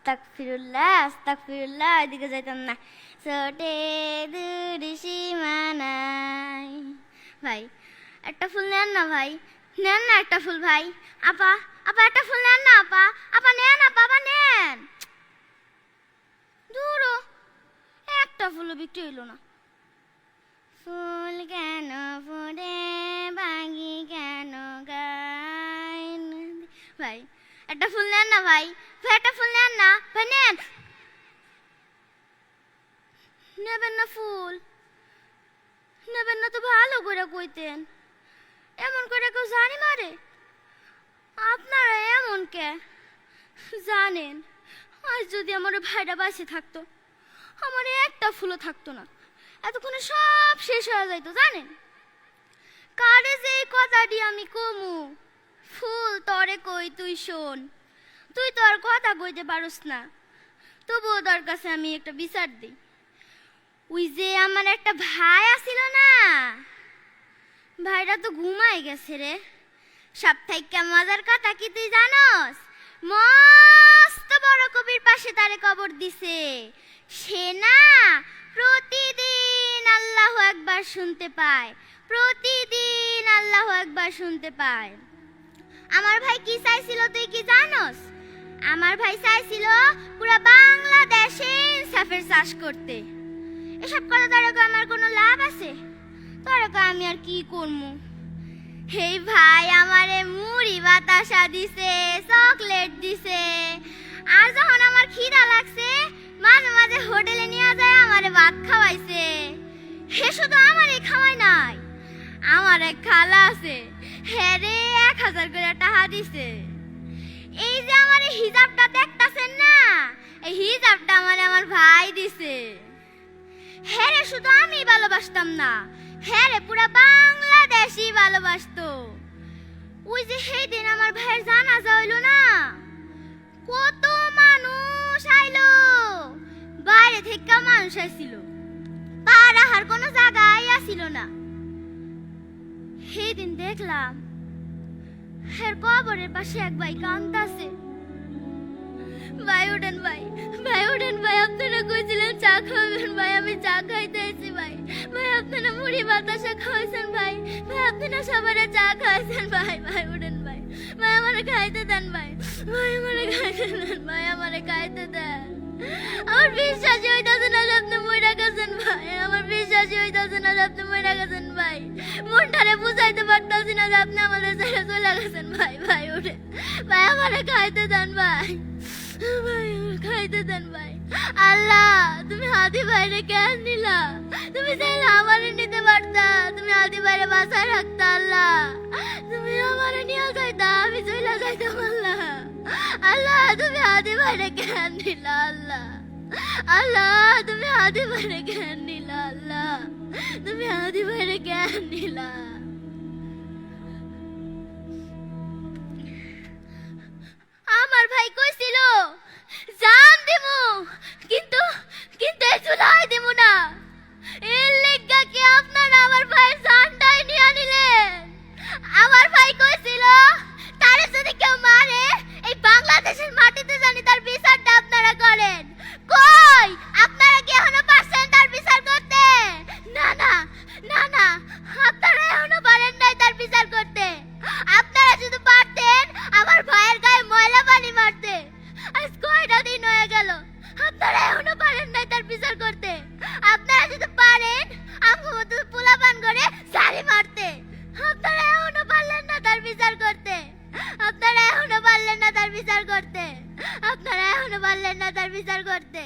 আস্তাগফিরুল্লাহ আস্তাগফিরুল্লাহ, এদিকে যাইতাম না। ছোটে দূর সীমানায়। ভাই একটা ফুল নেন না ভাই, নেন না একটা ফুল ভাই। আপা আপা একটা ফুল নেন না আপা, আপা নেন, আপা আপা নেন। দূর একটা ফুলও বিক্রি হইল না। ফুল কেন ফুটে ভাঙি কেন গায়। ভাই একটা ফুল নেন না ভাই, ভাই একটা ফুল নেন না ভাই, নেন। নেবেন না ফুল? নেবেন না তো ভালো করে কইতেন, এমন করে কেউ জানি মারে? আপনারা এমন কে জানেন? আজ যদি আমার ভাইটা বাঁচে থাকতো, আমার একটা ফুলও থাকতো না, এতক্ষণে সব শেষ হয়ে যাইতো জানেন। কারে যে এই কথাটি আমি কমু, ফুল তরে কই তুই শোন, তুই তো আর কথা কইতে পারস না, তবুও তোর কাছে আমি একটা বিচার দিই। ওই যে আমার একটা ভাই আছিল না, ভাইরা তো ঘুমাই গেছে রে। সব থেকে মজার কথা কি তুই জানস? মস্ত বড় কবির পাশে তারে কবর দিছে। সে না প্রতিদিন আল্লাহু আকবার শুনতে পায়, প্রতিদিন আল্লাহু আকবার শুনতে পায়। আমার ভাই কি চাইছিল তুই কি জানস? আমার ভাই চাইছিল পুরো বাংলাদেশে ইনসাফের চাষ করতে। এসব কথা তোরকে আমার কোনো লাভ আছে? তোরকে আমি আর কি করবো? এই ভাই আমারে মুড়ি বাতাসা দিছে, চকলেট দিছে, আর যখন আমার খিদা লাগছে মাঝে মাঝে হোটেলে নিয়ে যায় আমারে ভাত খাওয়াইছে। হে শুধু আমারে খাওয়াই নাই, আমার এক খালা আছে, হ্যাঁ রে 1000 করে টাকা দিছে। এই যে আমার হিজাবটা দেখতাছেন না, এই হিজাবটা আমার ভাই দিছে। হ্যাঁ রে শুধু আমি ভালোবাসতাম না, হ্যাঁ রে পুরা বাংলাদেশই ভালোবাসতো। ওই যে সেই দিন আমার ভাইয়ের জানাজা হইল না, কত মানুষ আইলো, বাইরে থেকে মানুষ আইছিল, পা রাখার কোনো জায়গায় আসিল না। সেই দিন দেখলাম এর কবরের পাশে এক ভাই কাঁদতাছে। ভাই ওঠেন ভাই, ভাই ওঠেন ভাই, আপনারা কইছিলেন চা খাবেন ভাই, আমি চা খাইতে এসেছি ভাই। ভাই আপনারা মুড়ি বাতাসা খাওয়াইছেন ভাই, ভাই আপনারা সবারে চা খাওয়াইছেন ভাই। ভাই ওঠেন ভাই, ভাই আমারে খাইতে দেন ভাই, ভাই আমারে খাইতে দেন ভাই, আমারে খাইতে দেন। আমার বিশ্বাসই হইতাছে না যে আপনি মইরা গেছেন ভাই, আমার বিশ্বাসই হইতাছে না যে আপনি মইরা গেছেন ভাই। মনটারে বুঝাইতে পারতাছি না যে আপনি আমাদের ছেড়ে চলে গেছেন ভাই। ভাই ওঠে ভাই, আমারে খাইতে দেন ভাই, ভাই খাইতে দেন ভাই। আল্লাহ তুমি হাদি ভাইরে কেন নিলা? তুমি চাইলে আমারে নিতে পারতা, তুমি হাদি ভাইরে বাঁচায় রাখতা। আল্লাহ তুমি আমারে নিয়ে যাইতা, আমি চলে যাইতাম। আল্লাহ আল্লাহ তুমি হাদি ভাইরে কেন নিলা? আল্লাহ আল্লাহ তুমি হাদি ভাইরে কেন নিলা? আল্লাহ তুমি হাদি ভাইরে কেন নিলা? আমার ভাই কইছিল জান দিমু, কিন্তু কিন্তু এই চুলাই দিমু না। এর লেগা কি আপনারা আমার ভাইয়ের জানটাই নিয়ে নিলেন? আমার ভাই কইছিল তারে যদি কেউ মারে এই বাংলাদেশের মাটিতে জানি তার বিচারটা আপনারা করেন। কই আপনারা কি এখনো পারছেন তার বিচার করতে? না না না না, আপনারা এখনো পারেন নাই তার বিচার করতে। আপনারা যদি পারতেন আমার ভাইয়ের গায়ে ময়লা পানি মারতে। আজ কয়টা দিন হয়ে গেল আপনারা এখনো পারেন নাই তার বিচার করতে। আপনারা যদি পারেন আমার মতো পোলাপান করে সারি মারতে। আপনারা এখনো পারলেন না তার বিচার করতে, আপনারা এখনো পারলেন না তার বিচার করতে, আপনারা এখনো পারলেন না তার বিচার করতে।